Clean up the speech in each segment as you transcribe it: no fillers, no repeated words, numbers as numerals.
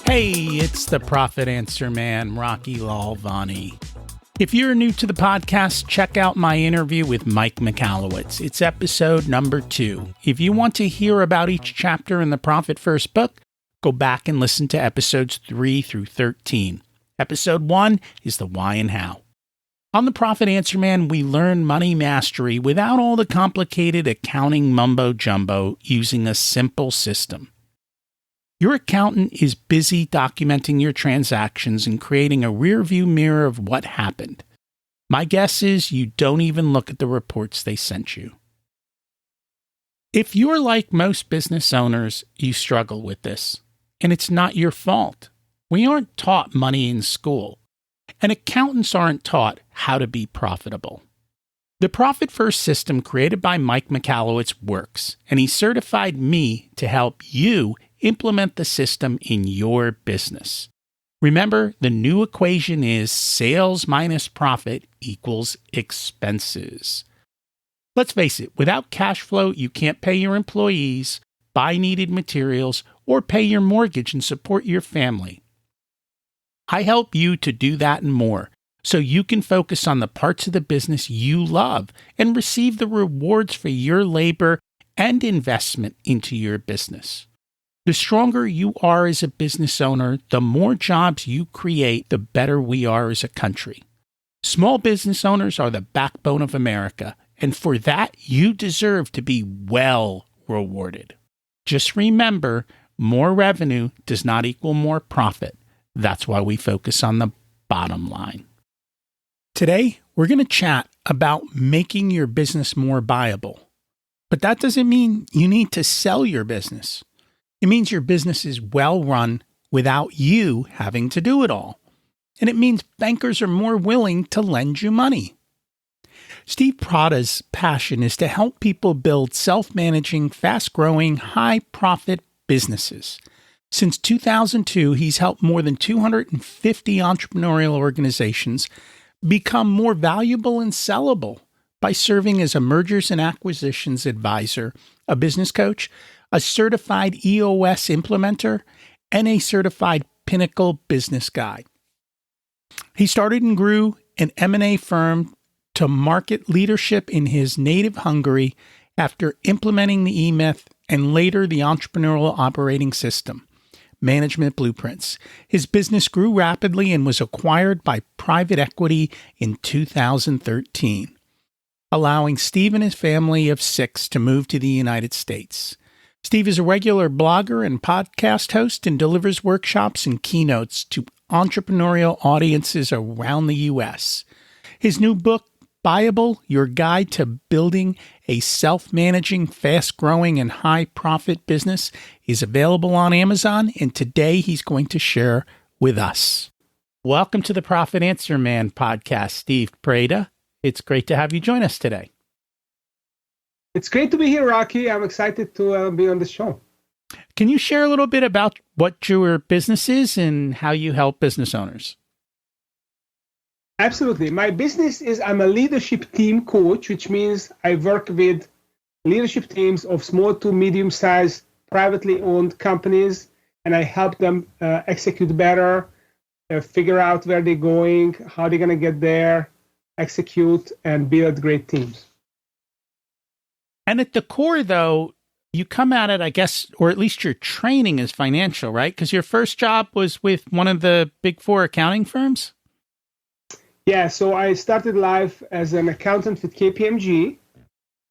Hey, it's the Profit Answer Man, Rocky Lalvani. If you're new to the podcast, check out my interview with Mike Michalowicz. It's episode number 2. If you want to hear about each chapter in the Profit First book, go back and listen to episodes 3 through 13. Episode 1 is the why and how. On the Profit Answer Man, we learn money mastery without all the complicated accounting mumbo-jumbo using a simple system. Your accountant is busy documenting your transactions and creating a rearview mirror of what happened. My guess is you don't even look at the reports they sent you. If you're like most business owners, you struggle with this, and it's not your fault. We aren't taught money in school, and accountants aren't taught how to be profitable. The Profit First system created by Mike Michalowicz works, and he certified me to help you implement the system in your business. Remember, the new equation is sales minus profit equals expenses. Let's face it, without cash flow, you can't pay your employees, buy needed materials, or pay your mortgage and support your family. I help you to do that and more, so you can focus on the parts of the business you love and receive the rewards for your labor and investment into your business. The stronger you are as a business owner, the more jobs you create, the better we are as a country. Small business owners are the backbone of America, and for that, you deserve to be well rewarded. Just remember, more revenue does not equal more profit. That's why we focus on the bottom line. Today, we're going to chat about making your business more buyable. But that doesn't mean you need to sell your business. It means your business is well run without you having to do it all. And it means bankers are more willing to lend you money. Steve Preda's passion is to help people build self-managing, fast-growing, high-profit businesses. Since 2002, he's helped more than 250 entrepreneurial organizations become more valuable and sellable by serving as a mergers and acquisitions advisor, a business coach, a certified EOS implementer, and a certified Pinnacle business guide. He started and grew an M&A firm to market leadership in his native Hungary after implementing the E-Myth and later the Entrepreneurial Operating System, Management Blueprints. His business grew rapidly and was acquired by private equity in 2013, allowing Steve and his family of 6 to move to the United States. Steve is a regular blogger and podcast host and delivers workshops and keynotes to entrepreneurial audiences around the U.S. His new book, Buyable, Your Guide to Building a Self-Managing, Fast-Growing, and High-Profit Business, is available on Amazon, and today he's going to share with us. Welcome to the Profit Answer Man podcast, Steve Preda. It's great to have you join us today. It's great to be here, Rocky. I'm excited to be on the show. Can you share a little bit about what your business is and how you help business owners? Absolutely. My business is I'm a leadership team coach, which means I work with leadership teams of small to medium-sized privately owned companies, and I help them execute better, figure out where they're going, how they're going to get there, execute, and build great teams. And at the core, though, you come at it, I guess, or at least your training is financial, right? Because your first job was with one of the big 4 accounting firms? Yeah, so I started life as an accountant with KPMG.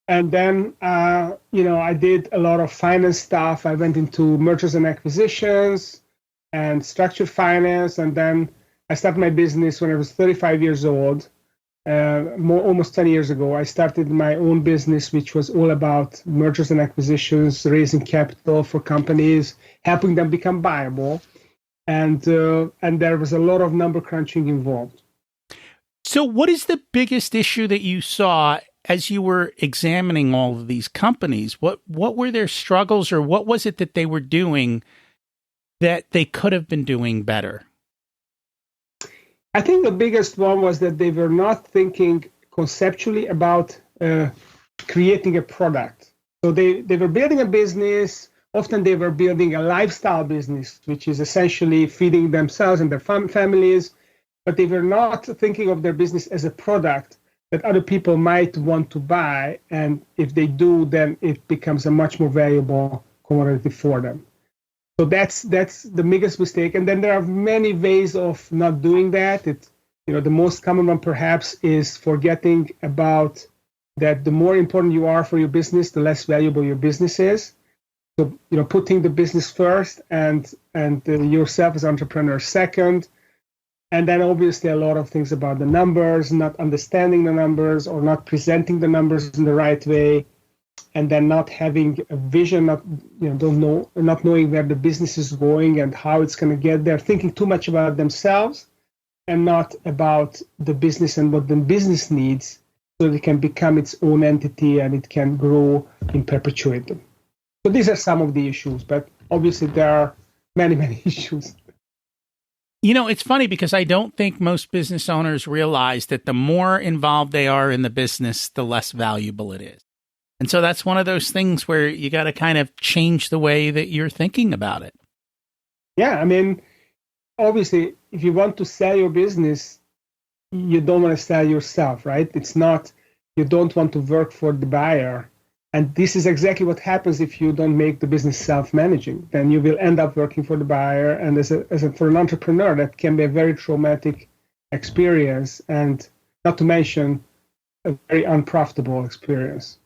And then, I did a lot of finance stuff. I went into mergers and acquisitions and structured finance. And then I started my business when I was 35 years old. Almost 10 years ago, I started my own business, which was all about mergers and acquisitions, raising capital for companies, helping them become buyable. And there was a lot of number crunching involved. So what is the biggest issue that you saw as you were examining all of these companies? What were their struggles, or what was it that they were doing that they could have been doing better? I think the biggest one was that they were not thinking conceptually about creating a product. So they were building a business, often they were building a lifestyle business, which is essentially feeding themselves and their families, but they were not thinking of their business as a product that other people might want to buy. And if they do, then it becomes a much more valuable commodity for them. So that's the biggest mistake. And then there are many ways of not doing that. The most common one perhaps is forgetting about that the more important you are for your business, the less valuable your business is. So, putting the business first and yourself as entrepreneur second. And then obviously a lot of things about the numbers, not understanding the numbers or not presenting the numbers in the right way. And then not having a vision, not knowing where the business is going and how it's going to get there, thinking too much about themselves and not about the business and what the business needs so that it can become its own entity and it can grow in perpetuity. So these are some of the issues, but obviously there are many, many issues. It's funny because I don't think most business owners realize that the more involved they are in the business, the less valuable it is. And so that's one of those things where you got to kind of change the way that you're thinking about it. Yeah, I mean, obviously, if you want to sell your business, you don't want to sell yourself, right? It's not, you don't want to work for the buyer. And this is exactly what happens if you don't make the business self-managing. Then you will end up working for the buyer. And for an entrepreneur, that can be a very traumatic experience, and not to mention a very unprofitable experience.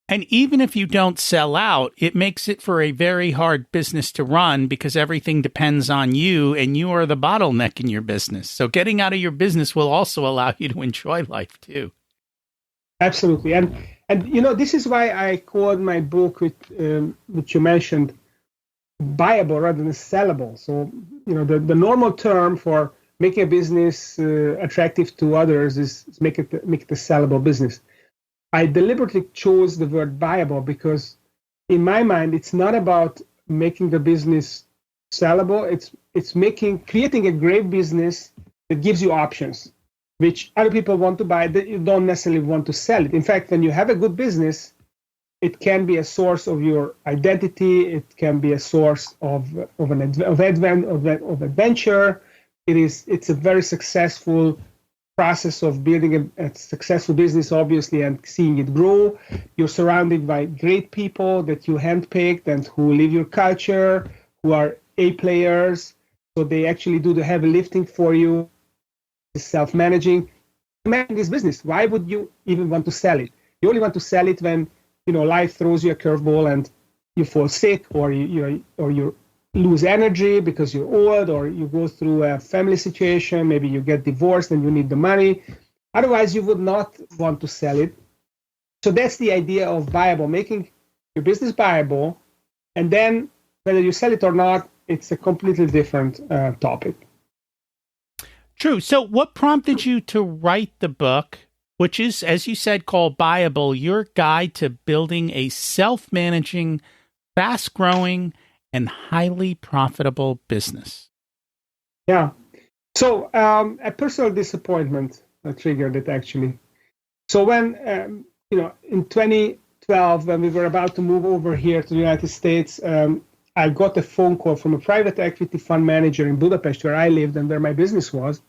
And even if you don't sell out, it makes it for a very hard business to run because everything depends on you and you are the bottleneck in your business. So getting out of your business will also allow you to enjoy life too. Absolutely. And this is why I called my book, which you mentioned, Buyable rather than sellable. So, the normal term for making a business attractive to others is make it a sellable business. I deliberately chose the word buyable because in my mind, it's not about making the business sellable. It's creating a great business that gives you options, which other people want to buy, that you don't necessarily want to sell it. In fact, when you have a good business, it can be a source of your identity. It can be a source of adventure. It's a very successful process of building a successful business, obviously, and seeing it grow. You're surrounded by great people that you handpicked and who live your culture, who are A players. So they actually do the heavy lifting for you. Self-managing. Managing this business. Why would you even want to sell it? You only want to sell it when life throws you a curveball and you fall sick, or you lose energy because you're old, or you go through a family situation. Maybe you get divorced and you need the money. Otherwise, you would not want to sell it. So that's the idea of buyable, making your business buyable, and then whether you sell it or not, it's a completely different topic. True. So what prompted you to write the book, which is, as you said, called Buyable, your guide to building a self-managing, fast-growing, and highly profitable business? Yeah. So a personal disappointment triggered it, actually. So when, in 2012, when we were about to move over here to the United States, I got a phone call from a private equity fund manager in Budapest, where I lived and where my business was.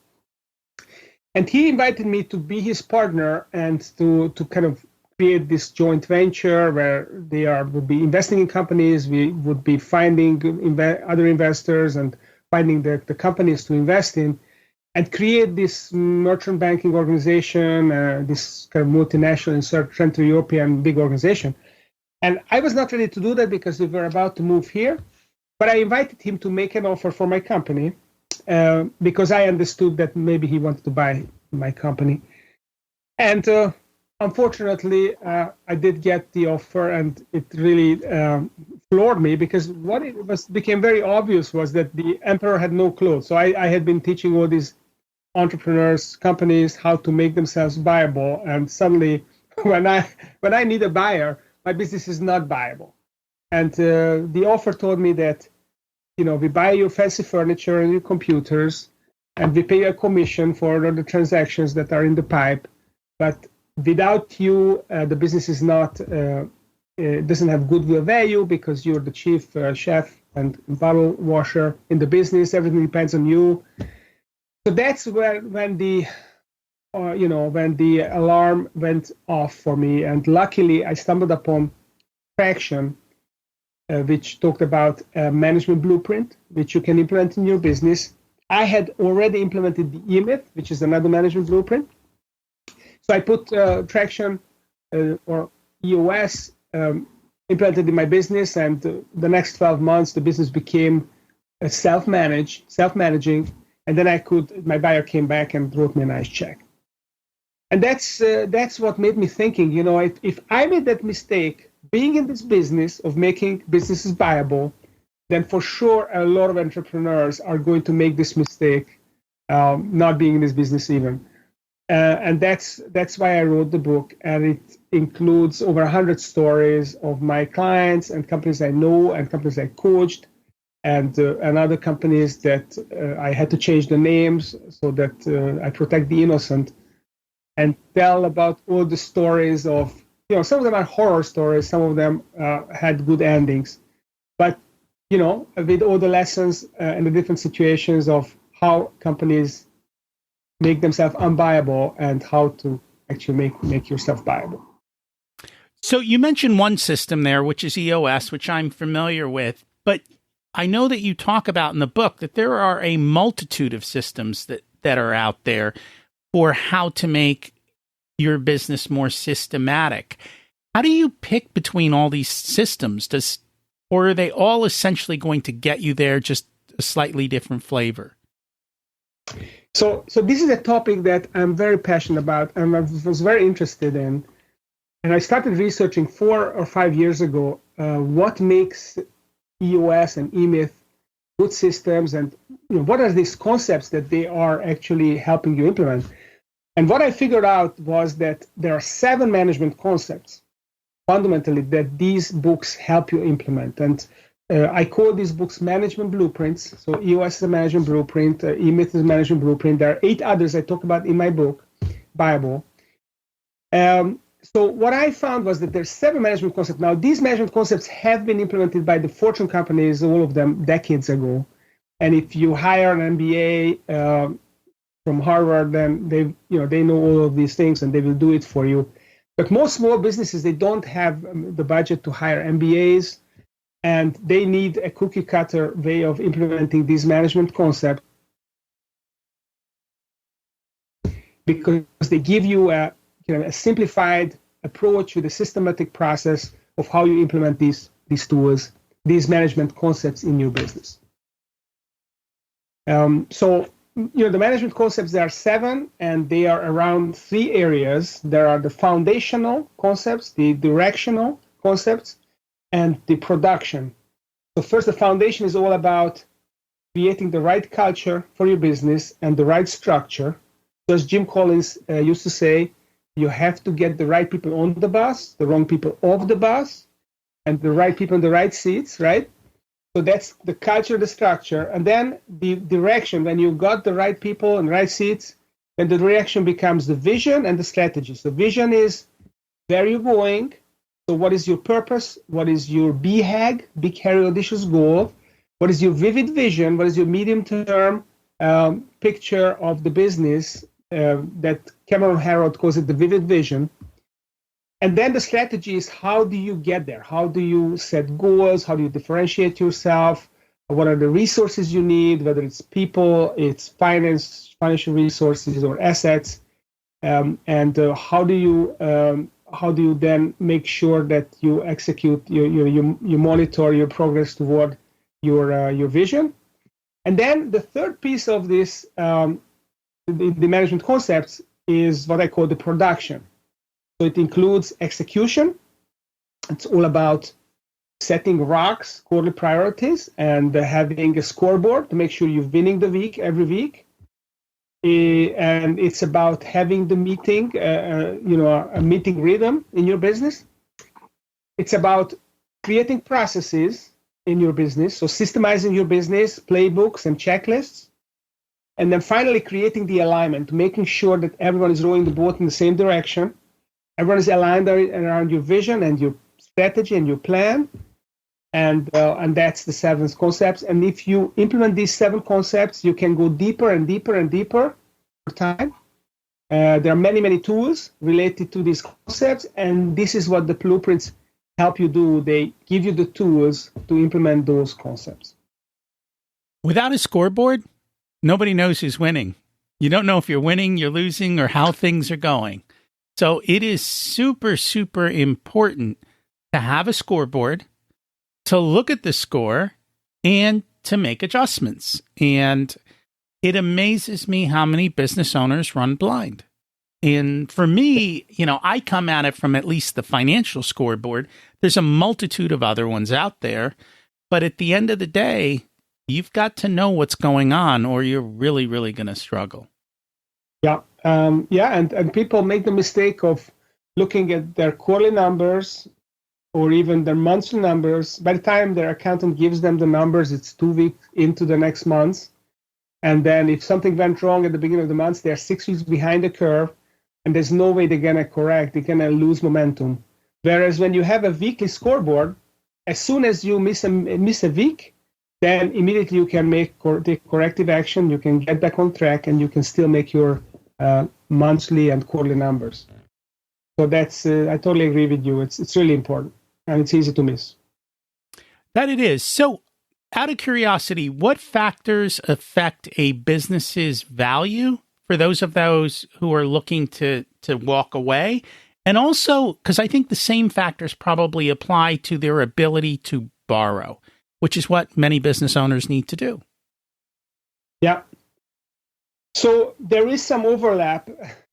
And he invited me to be his partner and to kind of create this joint venture where would be investing in companies. We would be finding other investors and finding the companies to invest in, and create this merchant banking organization, this kind of multinational and Central European big organization. And I was not ready to do that because we were about to move here. But I invited him to make an offer for my company because I understood that maybe he wanted to buy my company. And unfortunately, I did get the offer, and it really floored me, because what became very obvious was that the emperor had no clothes. So I had been teaching all these entrepreneurs, companies, how to make themselves buyable. And suddenly, when I need a buyer, my business is not buyable. And the offer told me that, we buy your fancy furniture and your computers, and we pay a commission for the transactions that are in the pipe. But without you, the business is not doesn't have goodwill value because you're the chief chef and bottle washer in the business. Everything depends on you. So that's when the alarm went off for me. And luckily, I stumbled upon Traction, which talked about a management blueprint, which you can implement in your business. I had already implemented the eMyth, which is another management blueprint. So I put Traction or EOS implemented in my business, and the next 12 months, the business became self-managing, and then my buyer came back and wrote me a nice check. And that's what made me thinking, if I made that mistake, being in this business of making businesses buyable, then for sure a lot of entrepreneurs are going to make this mistake, not being in this business even. And that's why I wrote the book, and it includes over 100 stories of my clients and companies I know and companies I coached, and other companies that I had to change the names so that I protect the innocent, and tell about all the stories of, some of them are horror stories, some of them had good endings, but with all the lessons and the different situations of how companies make themselves unbuyable and how to actually make yourself buyable. So you mentioned one system there, which is EOS, which I'm familiar with, but I know that you talk about in the book that there are a multitude of systems that are out there for how to make your business more systematic. How do you pick between all these systems? Or are they all essentially going to get you there, just a slightly different flavor? So this is a topic that I'm very passionate about and I was very interested in. And I started researching 4 or 5 years ago what makes EOS and eMyth good systems, and what are these concepts that they are actually helping you implement. And what I figured out was that there are 7 management concepts fundamentally that these books help you implement. And I call these books management blueprints. So EOS is a management blueprint, eMyth is a management blueprint. There are 8 others I talk about in my book, Buyable. So what I found was that there's 7 management concepts. Now, these management concepts have been implemented by the Fortune companies, all of them decades ago. And if you hire an MBA from Harvard, then they know all of these things and they will do it for you. But most small businesses, they don't have the budget to hire MBAs, and they need a cookie cutter way of implementing these management concepts because they give you a simplified approach with a systematic process of how you implement these tools, these management concepts in your business. The management concepts, there are 7, and they are around 3 areas. There are the foundational concepts, the directional concepts, and the production. So first, the foundation is all about creating the right culture for your business and the right structure. So as Jim Collins used to say, you have to get the right people on the bus, the wrong people off the bus, and the right people in the right seats, right? So that's the culture, the structure. And then the direction, when you've got the right people and right seats, then the direction becomes the vision and the strategy. So vision is where are you going? So what is your purpose? What is your BHAG, big, hairy, audacious goal? What is your vivid vision? What is your medium-term picture of the business that Cameron Herold calls it the vivid vision? And then the strategy is how do you get there? How do you set goals? How do you differentiate yourself? What are the resources you need, whether it's people, it's financial resources or assets? And how do you then make sure that you execute, you monitor your progress toward your vision? And then the third piece of this, the management concepts, is what I call the production. So it includes execution. It's all about setting rocks, quarterly priorities, and having a scoreboard to make sure you're winning the week every week. And it's about having the meeting, a meeting rhythm in your business. It's about creating processes in your business, so systemizing your business, playbooks and checklists. And then finally creating the alignment, making sure that everyone is rowing the boat in the same direction. Everyone is aligned around your vision and your strategy and your plan, and that's the 7 concepts. And if you implement these 7 concepts, you can go deeper and deeper and deeper over time. There are many, many tools related to these concepts, and this is what the blueprints help you do. They give you the tools to implement those concepts. Without a scoreboard, nobody knows who's winning. You don't know if you're winning, you're losing, or how things are going. So it is super, super important to have a scoreboard, to look at the score, and to make adjustments. And it amazes me how many business owners run blind. And for me, I come at it from at least the financial scoreboard. There's a multitude of other ones out there. But at the end of the day, you've got to know what's going on, or you're really, really going to struggle. Yeah. And people make the mistake of looking at their quarterly numbers or even their monthly numbers. By the time their accountant gives them the numbers, it's 2 weeks into the next month. And then if something went wrong at the beginning of the month, they're 6 weeks behind the curve, and there's no way they're going to correct. They're going to lose momentum. Whereas when you have a weekly scoreboard, as soon as you miss a week, then immediately you can take corrective action, you can get back on track, and you can still make your monthly and quarterly numbers. So that's, I totally agree with you. It's really important, and it's easy to miss. That it is. So out of curiosity, what factors affect a business's value for those who are looking to walk away? And also, because I think the same factors probably apply to their ability to borrow, which is what many business owners need to do. Yeah. So there is some overlap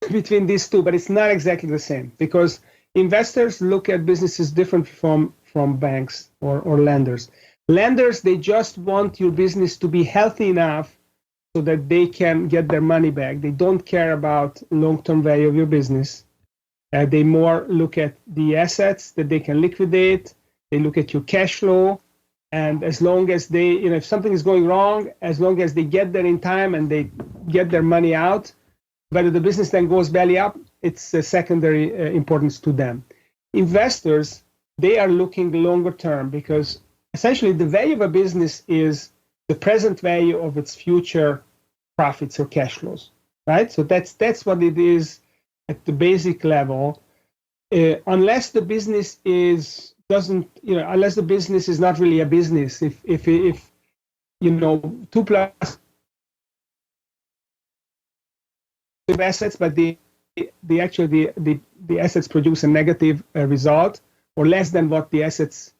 between these two, but it's not exactly the same, because investors look at businesses different from banks or lenders. Lenders, they just want your business to be healthy enough so that they can get their money back. They don't care about long-term value of your business. They more look at the assets that they can liquidate. They look at your cash flow. And as long as they, if something is going wrong, as long as they get there in time and they get their money out, whether the business then goes belly up, it's a secondary importance to them. Investors, they are looking longer term, because essentially the value of a business is the present value of its future profits or cash flows, right? So that's what it is at the basic level. Unless the business unless the business is not really a business, if 2 plus assets, but the assets produce a negative result or less than what the assets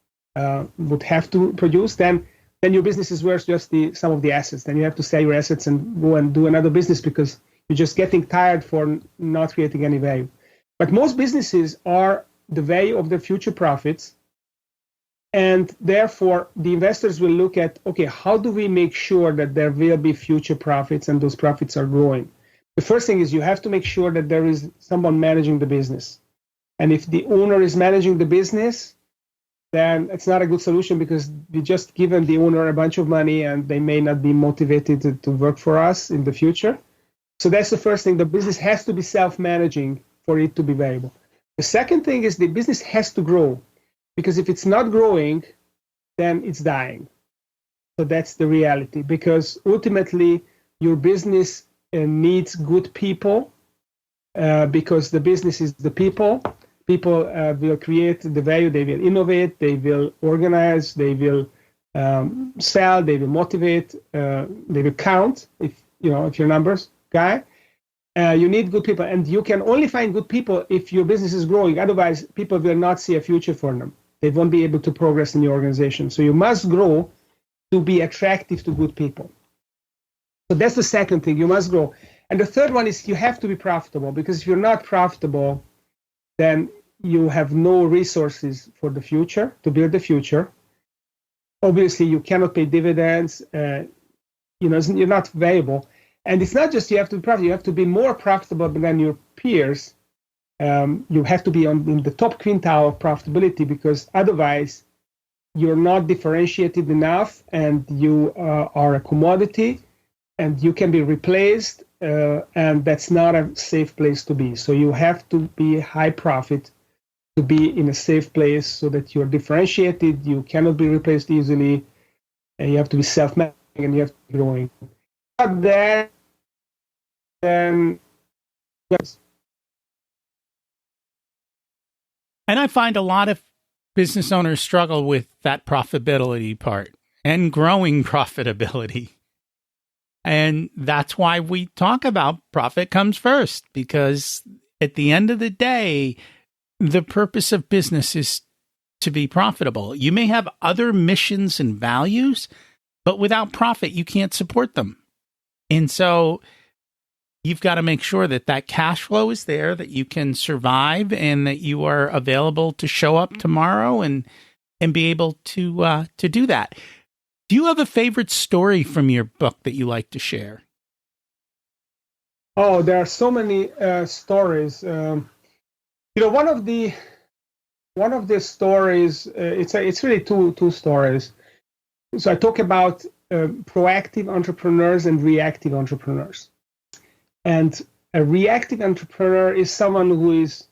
would have to produce, then your business is worth just the sum of the assets. Then you have to sell your assets and go and do another business because you're just getting tired for not creating any value. But most businesses are the value of their future profits. And therefore, the investors will look at, okay, how do we make sure that there will be future profits and those profits are growing? The first thing is you have to make sure that there is someone managing the business. And if the owner is managing the business, then it's not a good solution, because we just given the owner a bunch of money and they may not be motivated to work for us in the future. So that's the first thing. The business has to be self-managing for it to be valuable. The second thing is the business has to grow, because if it's not growing, then it's dying. So that's the reality, because ultimately your business needs good people, because the business is the people. People will create the value, they will innovate, they will organize, they will sell, they will motivate, they will count, if you're a numbers guy. You need good people, and you can only find good people if your business is growing. Otherwise, people will not see a future for them. They won't be able to progress in your organization. So you must grow to be attractive to good people. So that's the second thing, you must grow. And the third one is you have to be profitable, because if you're not profitable, then you have no resources for the future, to build the future. Obviously, you cannot pay dividends. You're not valuable. And it's not just you have to be profitable, you have to be more profitable than your peers. You have to be in the top quintile of profitability, because otherwise you're not differentiated enough and you are a commodity and you can be replaced, and that's not a safe place to be. So you have to be high profit to be in a safe place so that you're differentiated, you cannot be replaced easily, and you have to be self-managing and you have to be growing. But then, yes. And I find a lot of business owners struggle with that profitability part and growing profitability. And that's why we talk about profit comes first, because at the end of the day, the purpose of business is to be profitable. You may have other missions and values, but without profit, you can't support them. And so you've got to make sure that that cash flow is there, that you can survive, and that you are available to show up tomorrow and be able to do that. Do you have a favorite story from your book that you like to share? Oh, there are so many stories. One of the stories. It's really two stories. So I talk about proactive entrepreneurs and reactive entrepreneurs. And a reactive entrepreneur is someone who is,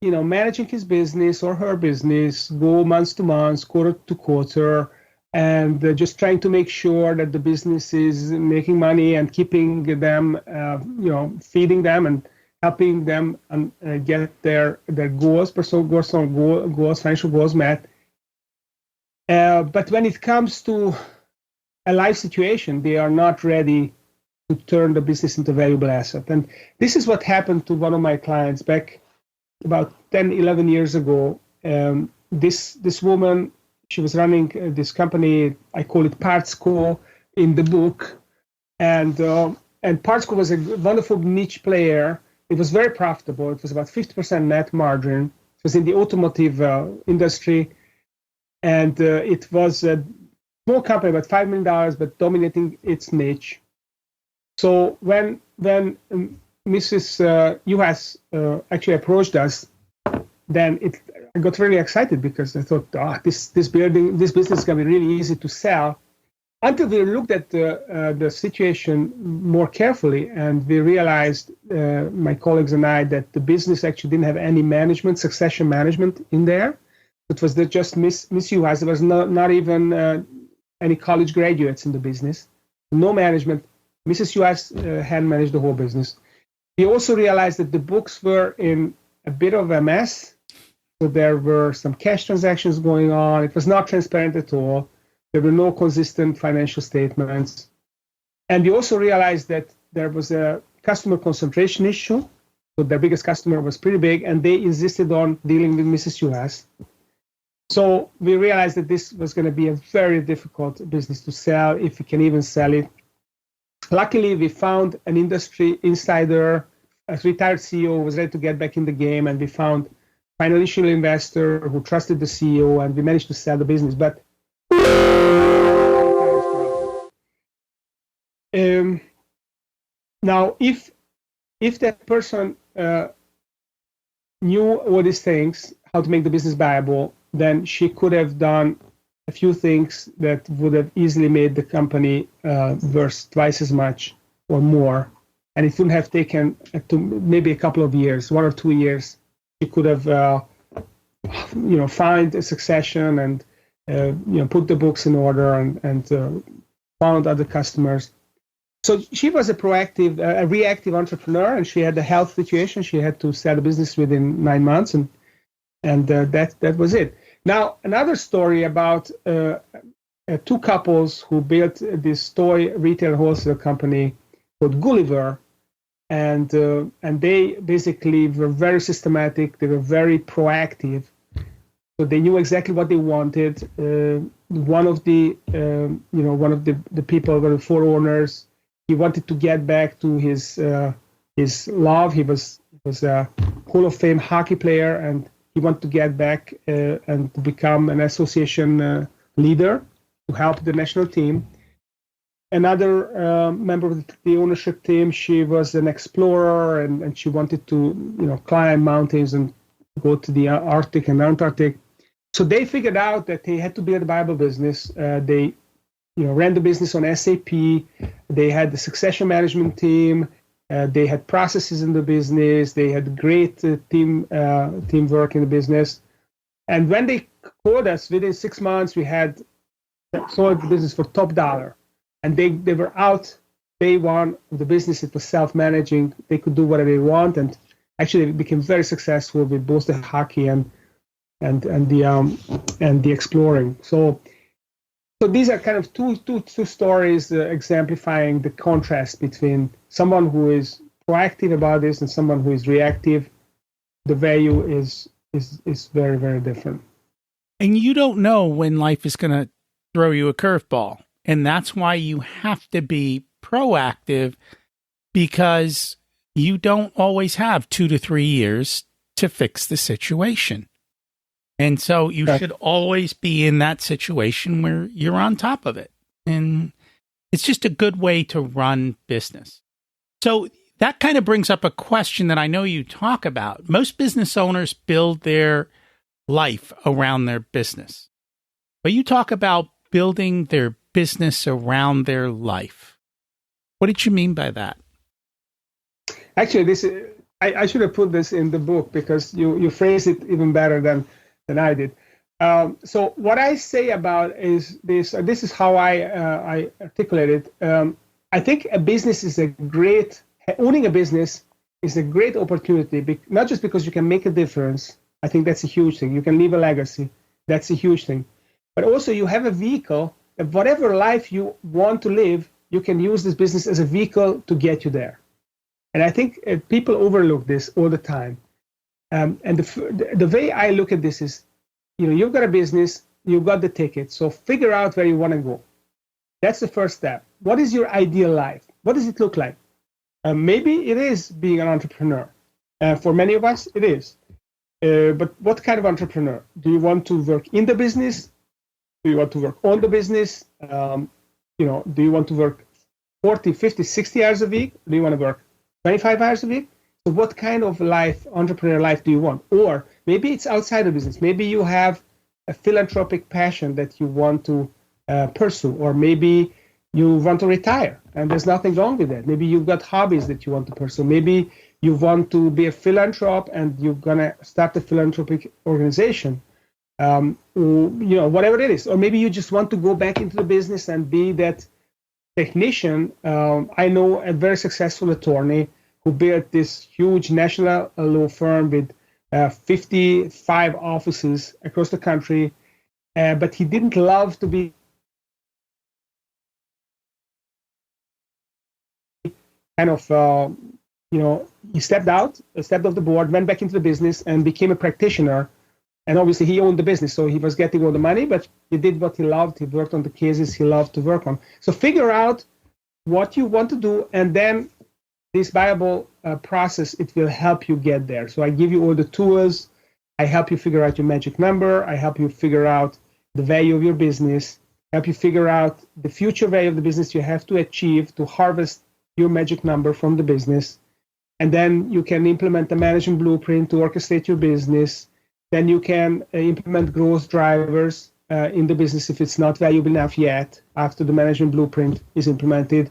managing his business or her business, go month to month, quarter to quarter, and just trying to make sure that the business is making money and keeping them, feeding them and helping them get their goals, personal goals, financial goals met. But when it comes to a life situation, they are not ready to turn the business into a valuable asset. And this is what happened to one of my clients back about 10, 11 years ago. This woman, she was running this company, I call it Partsco in the book. And Partsco was a wonderful niche player. It was very profitable. It was about 50% net margin. It was in the automotive industry. And it was a small company, about $5 million, but dominating its niche. So when Mrs. US actually approached us, then I got really excited because I thought, this business is going to be really easy to sell. Until we looked at the situation more carefully, and we realized, my colleagues and I, that the business actually didn't have any succession management in there. It was just Miss US. There was not even any college graduates in the business. No management. Mrs. US had managed the whole business. We also realized that the books were in a bit of a mess. So there were some cash transactions going on. It was not transparent at all. There were no consistent financial statements. And we also realized that there was a customer concentration issue. So their biggest customer was pretty big, and they insisted on dealing with Mrs. US. So we realized that this was going to be a very difficult business to sell, if we can even sell it. Luckily, we found an industry insider, a retired CEO who was ready to get back in the game, and we found a financial investor who trusted the CEO, and we managed to sell the business. But now, if that person knew all these things, how to make the business viable, then she could have done a few things that would have easily made the company worth twice as much or more. And it wouldn't have taken maybe a couple of years, 1 or 2 years. She could have, find a succession and, put the books in order and found other customers. So she was a reactive entrepreneur, and she had a health situation. She had to sell the business within 9 months, and that was it. Now, another story about two couples who built this toy retail wholesale company called Gulliver, and they basically were very systematic. They were very proactive, so they knew exactly what they wanted. One of the people, one of the four owners, he wanted to get back to his love. He was a Hall of Fame hockey player, and he wanted to get back and to become an association leader to help the national team. Another member of the ownership team, she was an explorer, and she wanted to climb mountains and go to the Arctic and Antarctic. So they figured out that they had to build a Buyable business. They ran the business on SAP. They had the succession management team. They had processes in the business. They had great teamwork in the business. And when they called us, within 6 months, we had sold the business for top dollar. And they were out day one of the business. It was self-managing. They could do whatever they want. And actually, it became very successful with both the hockey and the exploring. So these are kind of two stories exemplifying the contrast between someone who is proactive about this and someone who is reactive. The value is very, very different. And you don't know when life is going to throw you a curveball. And that's why you have to be proactive, because you don't always have 2 to 3 years to fix the situation. And so you should always be in that situation where you're on top of it. And it's just a good way to run business. So that kind of brings up a question that I know you talk about. Most business owners build their life around their business, but you talk about building their business around their life. What did you mean by that? Actually, I should have put this in the book, because you phrase it even better than I did. So what I say about is this. This is how I articulate it. I think owning a business is a great opportunity, not just because you can make a difference. I think that's a huge thing. You can leave a legacy. That's a huge thing. But also you have a vehicle. Whatever life you want to live, you can use this business as a vehicle to get you there. And I think people overlook this all the time. And the way I look at this is, you've got a business, you've got the ticket, so figure out where you want to go. That's the first step. What is your ideal life? What does it look like? Maybe it is being an entrepreneur. For many of us, it is. But what kind of entrepreneur? Do you want to work in the business? Do you want to work on the business? Do you want to work 40, 50, 60 hours a week? Do you want to work 25 hours a week? So what kind of entrepreneur life do you want? Or maybe it's outside the business. Maybe you have a philanthropic passion that you want to pursue, or maybe you want to retire, and there's nothing wrong with that. Maybe you've got hobbies that you want to pursue. Maybe you want to be a philanthrop and you're going to start a philanthropic organization, whatever it is. Or maybe you just want to go back into the business and be that technician. I know a very successful attorney who built this huge national law firm with 55 offices across the country, but he didn't love to be kind of, he stepped off the board, went back into the business and became a practitioner. And obviously he owned the business, so he was getting all the money, but he did what he loved. He worked on the cases he loved to work on. So figure out what you want to do, and then this Buyable process, it will help you get there. So I give you all the tools. I help you figure out your magic number. I help you figure out the value of your business, help you figure out the future value of the business you have to achieve to harvest your magic number from the business. And then you can implement the management blueprint to orchestrate your business. Then you can implement growth drivers in the business if it's not valuable enough yet after the management blueprint is implemented.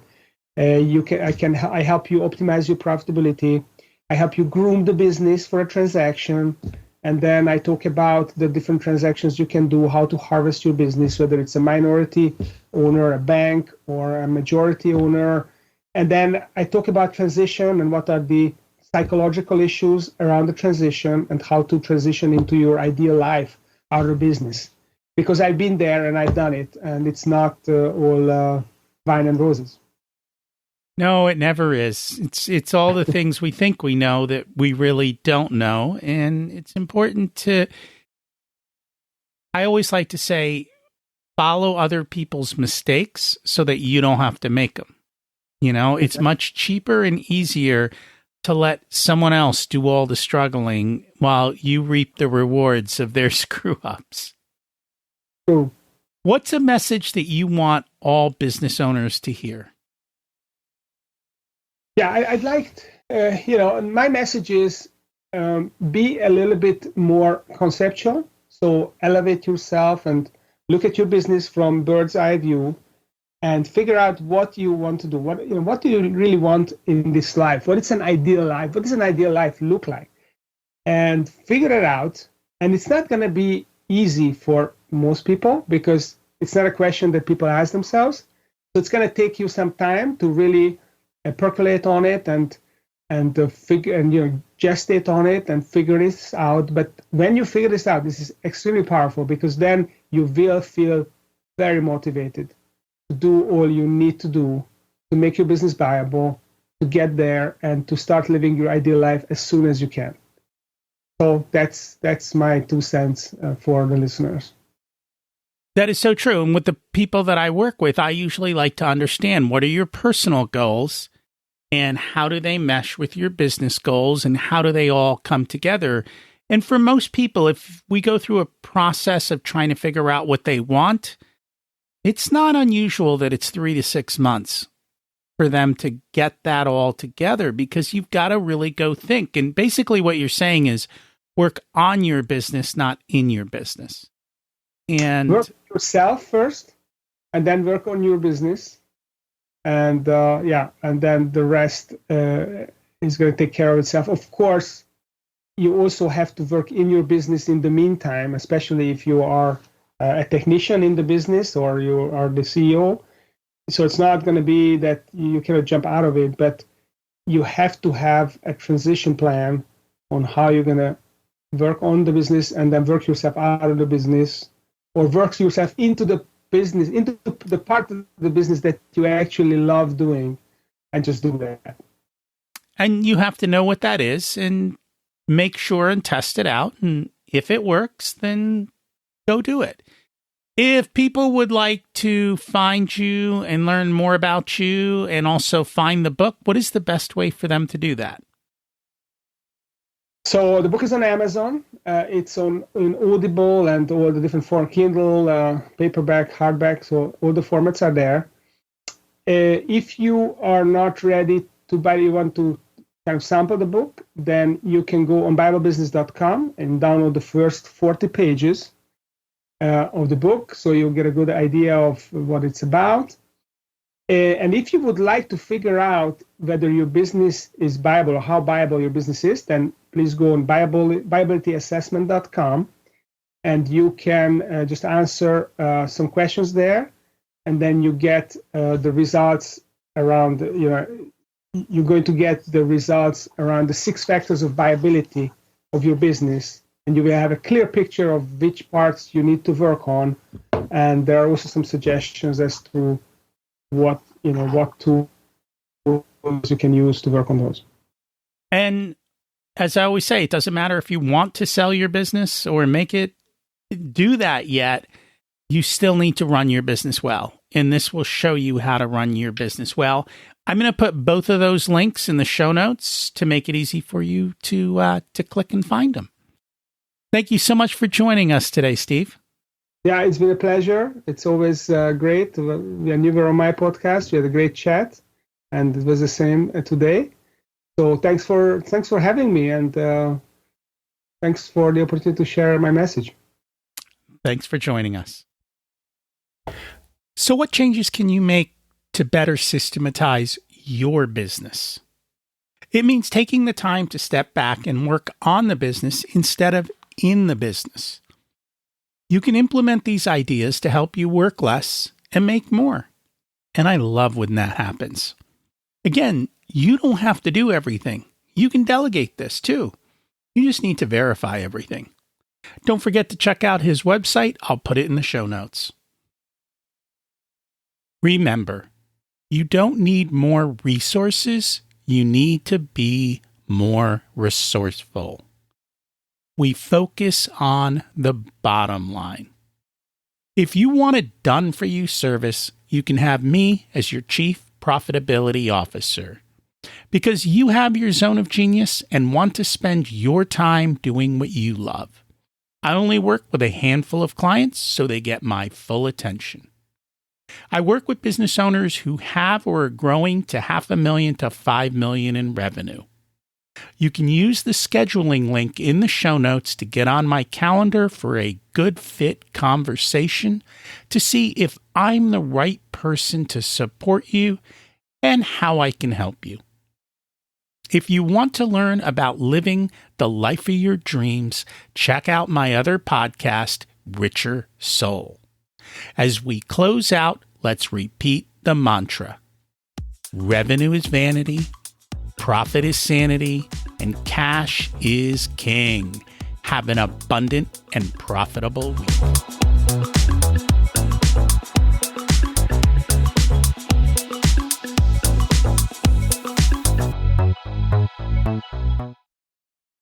I help you optimize your profitability. I help you groom the business for a transaction. And then I talk about the different transactions you can do, how to harvest your business, whether it's a minority owner, a bank, or a majority owner. And then I talk about transition and what are the psychological issues around the transition and how to transition into your ideal life out of business. Because I've been there and I've done it, and it's not all wine and roses. No, it never is. It's all the things we think we know that we really don't know. And it's important to, I always like to say, follow other people's mistakes so that you don't have to make them. It's much cheaper and easier to let someone else do all the struggling while you reap the rewards of their screw-ups. True. What's a message that you want all business owners to hear? Yeah, I'd like, my message is be a little bit more conceptual. So elevate yourself and look at your business from bird's eye view. and figure out what you want to do. What do you really want in this life? What is an ideal life? What does an ideal life look like? And figure it out. And it's not going to be easy for most people because it's not a question that people ask themselves. So it's going to take you some time to really percolate on it and figure and gestate on it and figure this out. But when you figure this out, this is extremely powerful because then you will feel very motivated to do all you need to do to make your business viable, to get there, and to start living your ideal life as soon as you can. So that's my 2 cents for the listeners. That is so true. And with the people that I work with, I usually like to understand what are your personal goals and how do they mesh with your business goals and how do they all come together. And for most people, if we go through a process of trying to figure out what they want, it's not unusual that it's 3 to 6 months for them to get that all together because you've got to really go think. And basically what you're saying is work on your business, not in your business. And work yourself first and then work on your business. And and then the rest is going to take care of itself. Of course, you also have to work in your business in the meantime, especially if you are a technician in the business or you are the CEO. So it's not going to be that you cannot jump out of it, but you have to have a transition plan on how you're going to work on the business and then work yourself out of the business or work yourself into the business, into the part of the business that you actually love doing and just do that. And you have to know what that is and make sure and test it out. And if it works, then go do it. If people would like to find you and learn more about you and also find the book, what is the best way for them to do that? So the book is on Amazon. It's in Audible and all the different forms, Kindle, paperback, hardback. So all the formats are there. If you are not ready to buy, you want to kind of sample the book, then you can go on buyablebusiness.com and download the first 40 pages of the book, so you'll get a good idea of what it's about. And if you would like to figure out whether your business is viable or how viable your business is, then please go on viabilityassessment.com and you can just answer some questions there, and then you get the results around, you're going to get the results around the 6 factors of viability of your business. And you will have a clear picture of which parts you need to work on. And there are also some suggestions as to what tools you can use to work on those. And as I always say, it doesn't matter if you want to sell your business or do that yet. You still need to run your business well. And this will show you how to run your business well. I'm going to put both of those links in the show notes to make it easy for you to click and find them. Thank you so much for joining us today, Steve. Yeah, it's been a pleasure. It's always great. When you were on my podcast, we had a great chat, and it was the same today. So thanks for having me, and thanks for the opportunity to share my message. Thanks for joining us. So what changes can you make to better systematize your business? It means taking the time to step back and work on the business instead of in the business. You can implement these ideas to help you work less and make more. And I love when that happens. Again, you don't have to do everything. You can delegate this too. You just need to verify everything. Don't forget to check out his website. I'll put it in the show notes. Remember, you don't need more resources. You need to be more resourceful. We focus on the bottom line. If you want a done-for-you service, you can have me as your Chief Profitability Officer because you have your zone of genius and want to spend your time doing what you love. I only work with a handful of clients, so they get my full attention. I work with business owners who have or are growing to $500,000 to $5 million in revenue. You can use the scheduling link in the show notes to get on my calendar for a good fit conversation to see if I'm the right person to support you and how I can help you. If you want to learn about living the life of your dreams, check out my other podcast, Richer Soul. As we close out, let's repeat the mantra. Revenue is vanity, profit is sanity, and cash is king. Have an abundant and profitable week.